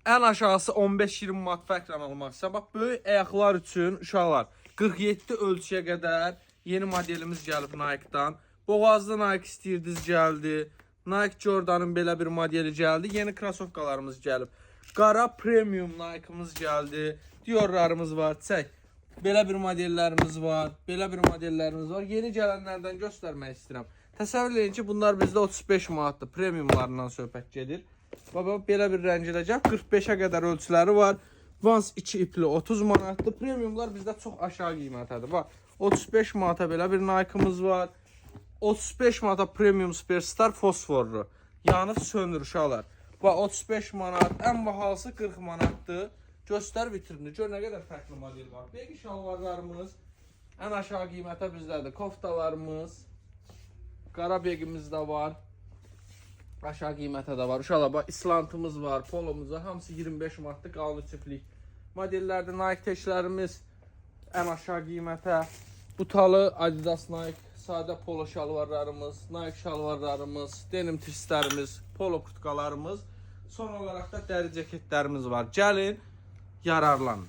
ən aşağısı 15-20 manat fərqlə almaq istəyirəm. Bax, böyük ayaqlar üçün uşaqlar 47 ölçüyə qədər yeni modelimiz gəlib Nike-dan. Boğazlı Nike istəyirdiniz, gəldi. Nike Jordan'ın belə bir modeli gəldi. Yeni krasovkalarımız gəlib. Qara premium Nike'ımız gəldi. Diorlarımız var. Çək. Belə bir modellərimiz var. Belə bir modellərimiz var. Yeni gələnlərdən göstərmək istəyirəm. Təsəvvür edin ki, bunlar bizdə 35 manatdır. Premiumlarından söhbət gedir. Baba, belə bir rəngiləcək. 45'ə qədər ölçüləri var. Vans 2 ipli 30 manatdır. Premiumlar bizdə çox aşağı qiymətədir. Bax, 35 manata belə bir Nike'ımız var. 35 manata Premium Superstar fosforlu. Yanıb sönür uşaqlar. Bax, 35 manat. Ən bahalısı 40 manatdır. Göstər vitrini. Gör nə qədər fərqli model var. Belki şalvarlarımız ən aşağı qiymətə bizdədir. Koftalarımız, qara begimiz də var. Aşağı qiymətə də var. Uşaqlar, bax, islantımız var, polomuz var. Hamısı 25 manatdır, qalın çiftlik. Modellərdə Nike teşlərimiz ən aşağı qiymətə. Butalı Adidas Nike, sadə polo şalvarlarımız, Nike şalvarlarımız, denim tişlərimiz, polo kurtkalarımız. Son olaraq da dəri ceketlərimiz var. Gəlin, yararlanın.